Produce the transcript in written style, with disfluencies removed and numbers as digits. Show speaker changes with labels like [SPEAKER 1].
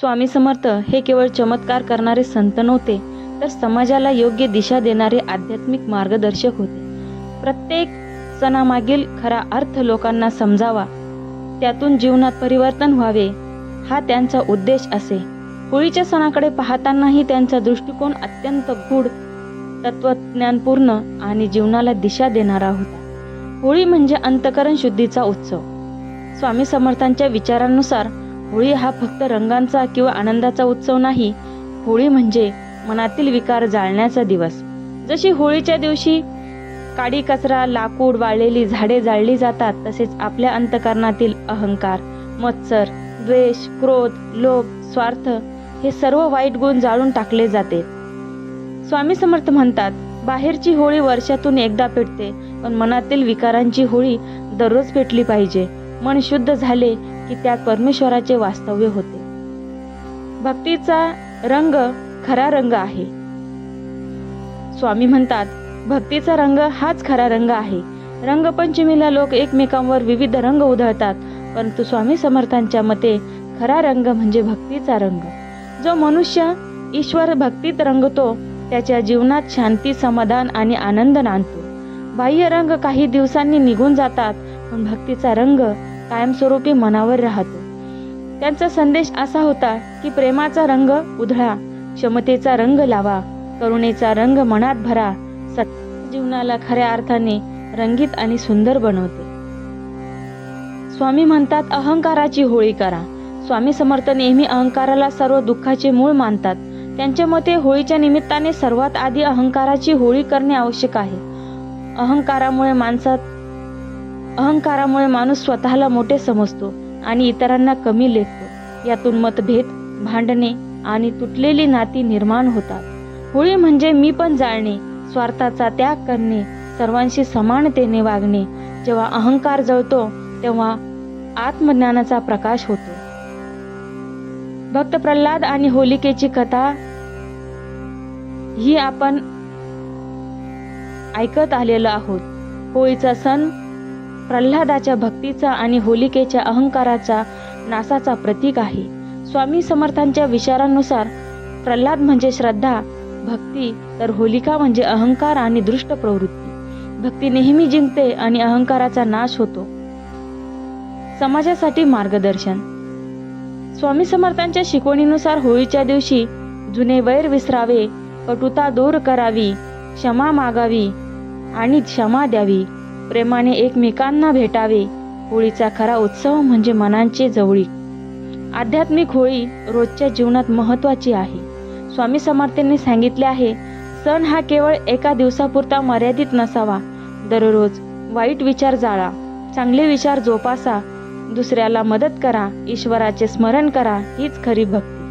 [SPEAKER 1] स्वामी समर्थ हे केवळ चमत्कार करणारे संत नव्हते, तर समाजाला योग्य दिशा देणारे आध्यात्मिक मार्गदर्शक होते. प्रत्येक सणामागील खरा अर्थ लोकांना समजावा, त्यातून जीवनात परिवर्तन व्हावे, हा त्यांचा उद्देश असे. होळीच्या सणाकडे पाहतानाही त्यांचा दृष्टिकोन अत्यंत गूढ, तत्वज्ञानपूर्ण आणि जीवनाला दिशा देणारा होता. होळी म्हणजे अंतःकरण शुद्धीचा उत्सव. स्वामी समर्थांच्या विचारांनुसार होळी हा फक्त रंगांचा किंवा आनंदाचा उत्सव नाही. होळी म्हणजे मनातील विकार जाळण्याचा दिवस. जशी होळीच्या दिवशी काडी कचरा, लाकूड, वाळलेली झाडे जाळली जातात, तसेच आपल्या अंतःकरणातील अहंकार, मत्सर, द्वेष, क्रोध, लोभ, स्वार्थ हे सर्व वाईट गुण जाळून टाकले जाते. स्वामी समर्थ म्हणतात, बाहेरची होळी वर्षातून एकदा पेटते, पण मनातील विकारांची होळी दररोज पेटली पाहिजे. मन शुद्ध झाले की त्यात परमेश्वराचे वास्तव्य होते. भक्तीचा रंग खरा रंग आहे. स्वामी म्हणतात, भक्तीचा रंग हाच खरा रंग आहे. रंगपंचमीला लोक एकमेकांवर विविध रंग उधळतात, परंतु स्वामी समर्थांच्या मते खरा रंग म्हणजे भक्तीचा रंग. जो मनुष्य ईश्वर भक्तीत रंगतो, त्याच्या जीवनात शांती, समाधान आणि आनंद नांदतो. बाह्य रंग काही दिवसांनी निघून जातात, पण भक्तीचा रंग कायमस्वरूपी मनावर राहतो. त्यांचा संदेश असा होता की प्रेमाचा रंग उधळा, क्षमतेचा रंग लावा, करुणेचा रंग मनात भरा. सत्य जीवनाला खऱ्या अर्थाने रंगीत आणि सुंदर बनवते. स्वामी म्हणतात, अहंकाराची होळी करा. स्वामी समर्थ नेहमी अहंकाराला सर्व दुःखाचे मूळ मानतात. त्यांच्या मते होळीच्या निमित्ताने सर्वात आधी अहंकाराची होळी करणे आवश्यक आहे. अहंकारामुळे माणूस स्वतःला मोठे समजतो आणि इतरांना कमी लेखतो. यातून मतभेद, भांडणे आणि तुटलेली नाती निर्माण होतात. होळी म्हणजे मी पण जाळणे, स्वार्थाचा त्याग करणे, सर्वांशी समानतेने वागणे. जेव्हा अहंकार जळतो तेव्हा आत्मज्ञानाचा प्रकाश होतो. भक्त प्रल्हाद आणि होलिकेची कथा ही आपण ऐकत आलेलो आहोत. होळीचा सण प्रल्हादाच्या भक्तीचा आणि होलिकेच्या अहंकाराचा नाशाचा प्रतीक आहे. स्वामी समर्थांच्या विचारांनुसार प्रल्हाद म्हणजे श्रद्धा, भक्ती, तर होलिका म्हणजे अहंकार आणि दुष्ट प्रवृत्ती. भक्ती नेहमी जिंकते आणि अहंकाराचा नाश होतो. समाजासाठी मार्गदर्शन. स्वामी समर्थांच्या शिकवणीनुसार होळीच्या दिवशी जुने वैर विसरावे, कटुता दूर करावी, क्षमा मागावी आणि क्षमा द्यावी, प्रेमाने एकमेकांना भेटावे. होळीचा खरा उत्सव म्हणजे मनांची जवळीक. आध्यात्मिक होळी रोजच्या जीवनात महत्त्वाची आहे. स्वामी समर्थांनी सांगितले आहे, सण हा केवळ एका दिवसापुरता मर्यादित नसावा. दररोज वाईट विचार जाळा, चांगले विचार जोपासा, दुसऱ्याला मदत करा, ईश्वराचे स्मरण करा. हीच खरी भक्ती.